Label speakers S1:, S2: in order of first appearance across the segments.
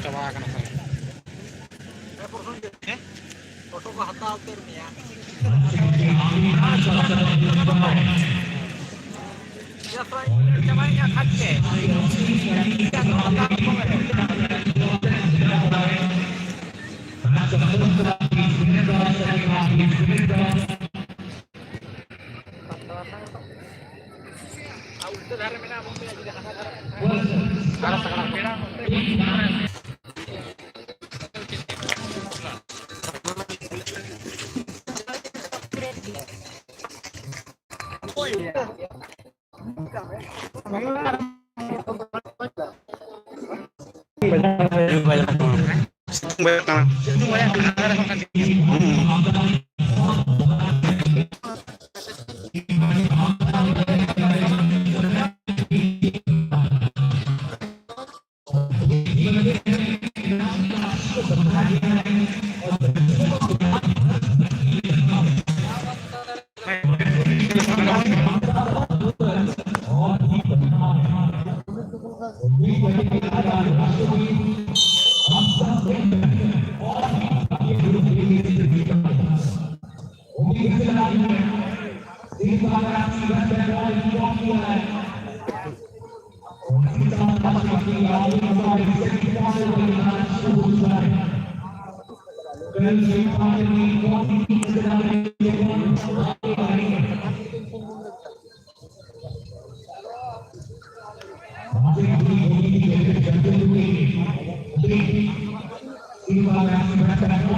S1: coba kan saya.
S2: Foto ko hatal ter niya. Ya try coba niya khatke. Ya to hatal ko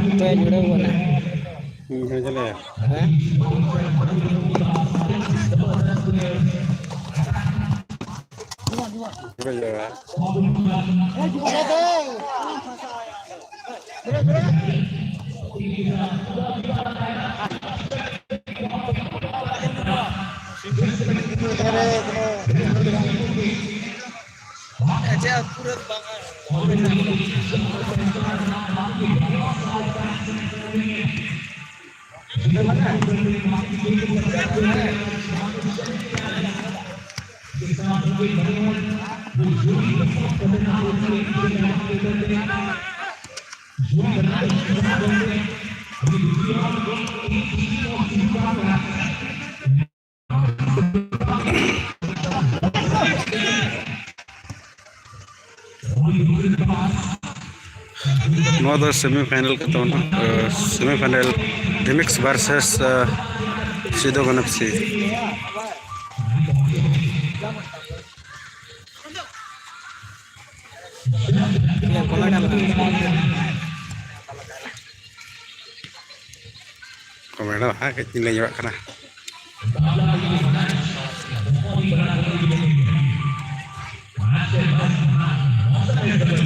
S1: Itu yang juara mana?
S3: चले नौ semifinal के तो semifinal remix versus सिद्धो गणपसी comment हाँ कहीं ले जावा करना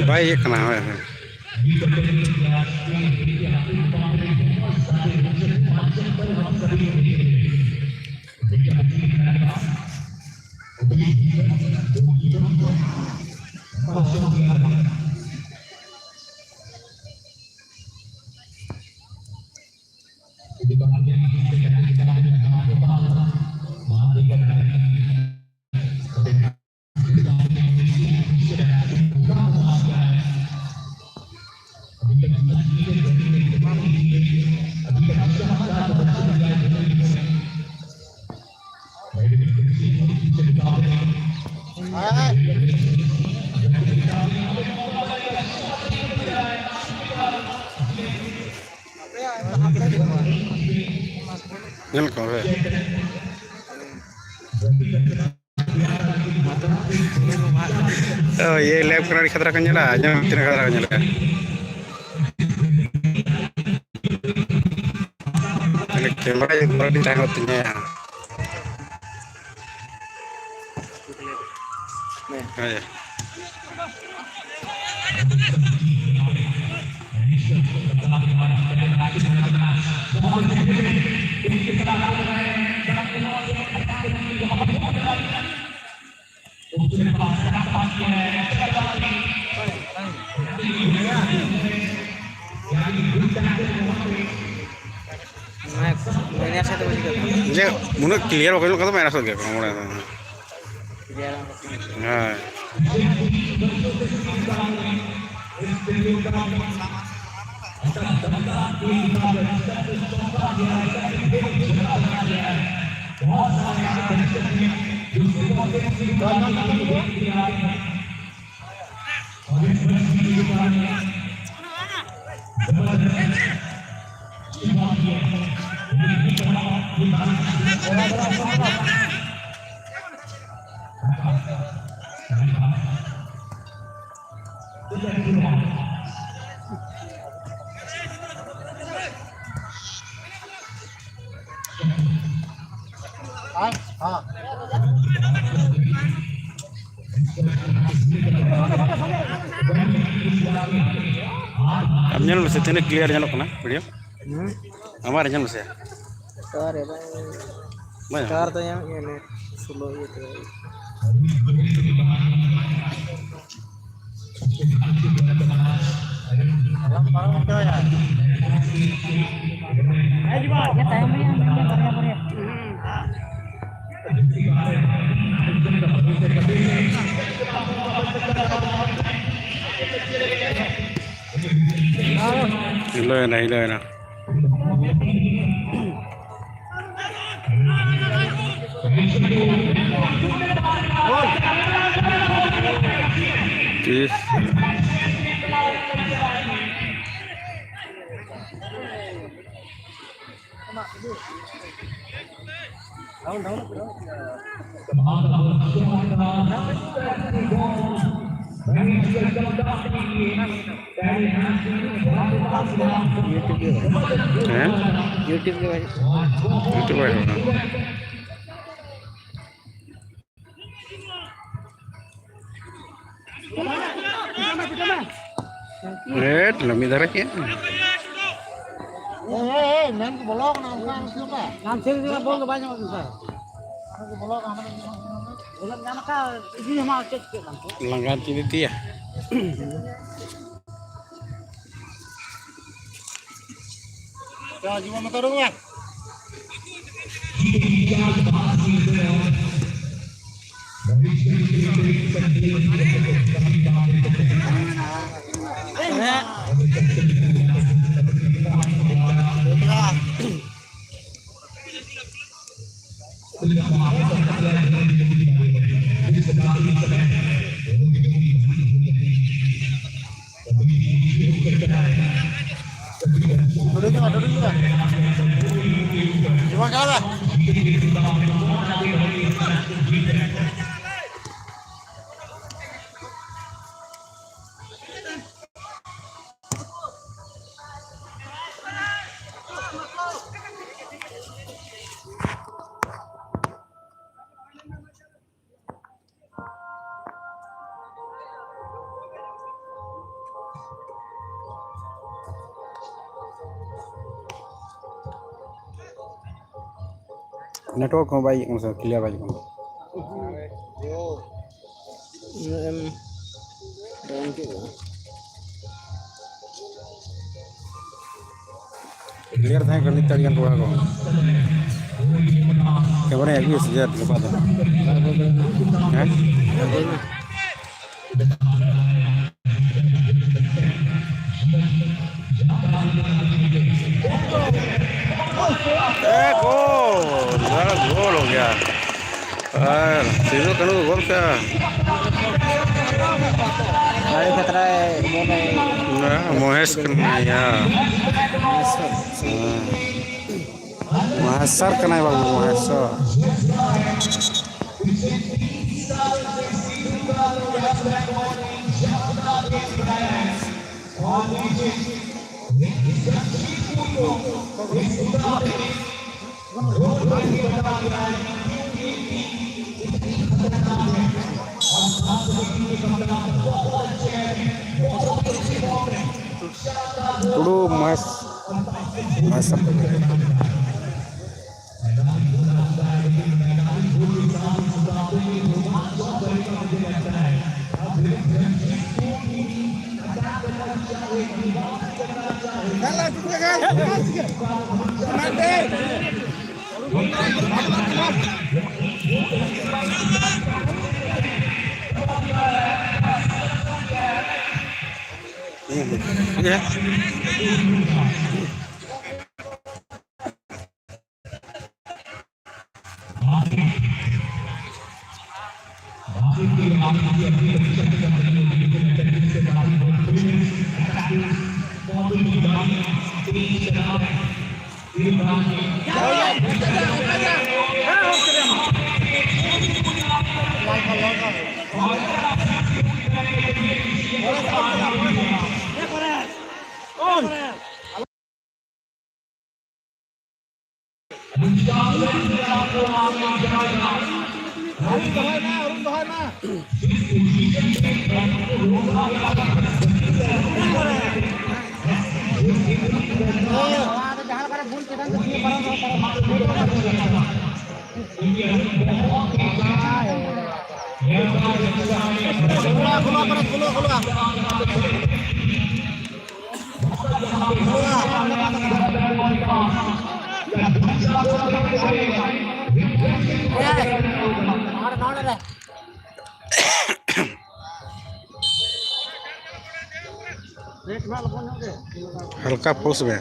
S3: भाई ये करना है Oh ये लैब करने की खतरा कन्या ला जब तीन खतरा कन्या ला ini kamera yang baru ditengoknya ya oh ya Jadi, menurut clear pokoknya kata main asal gitu, kamu Nah. Amnya masih ini clear nyalok na video? Amar nyal masih.
S2: Sar ya bang.
S3: Mana?
S2: Sar tuh yang ini slow gitu.
S3: Hilo na. Tis.
S2: YouTube ke banyak.
S3: Itu banyak. Lebih darahnya.
S2: Nang bolong nang siapa? Nang siapa bolong banyak besar. Nang bolong apa nang? Bolong nama kau ini mau cek kan?
S3: Langgan ini dia.
S2: Ya, cuma motor dong ya.
S3: Network ko baik masa clear baik ko. Clear thahe kan talian ko ko. Kamera lagi sejat lepas tu. Gol हो गया यार सीधो करो गोल क्या
S2: Hari खतरा है
S3: ना मोहेश करना यार Mahasar kena babu mahasar Dulu masak Ya. हल्का फूस में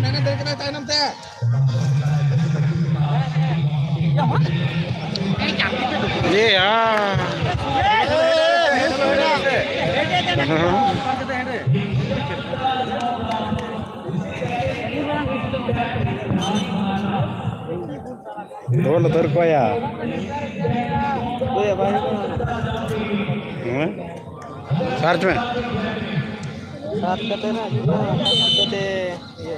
S2: मैंने देखना चाहिए नमते
S3: ये यार Doon motor ko ya. Charge में
S2: साथ करते ना कहते ये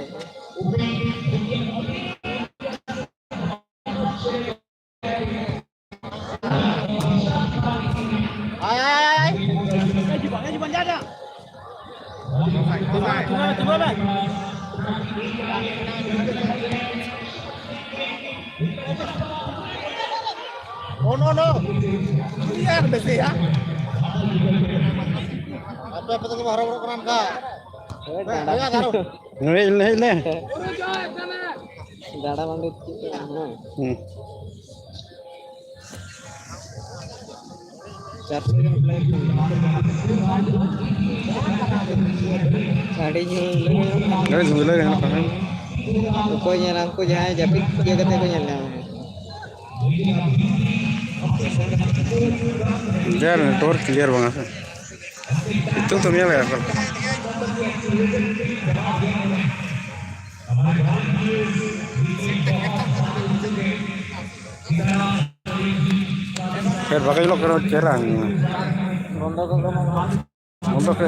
S2: आय जीवन जा जा coba Bang oh no iya besi ya apa tuh harap ukuran kak
S3: ini
S2: dada bandit pokoknya aku jangan japit dia kata aku nyala
S3: यार नेटवर्क क्लियर बना है itu tuh nih level फिर बाकी लोग करो चेहरा
S2: untuk
S3: untuk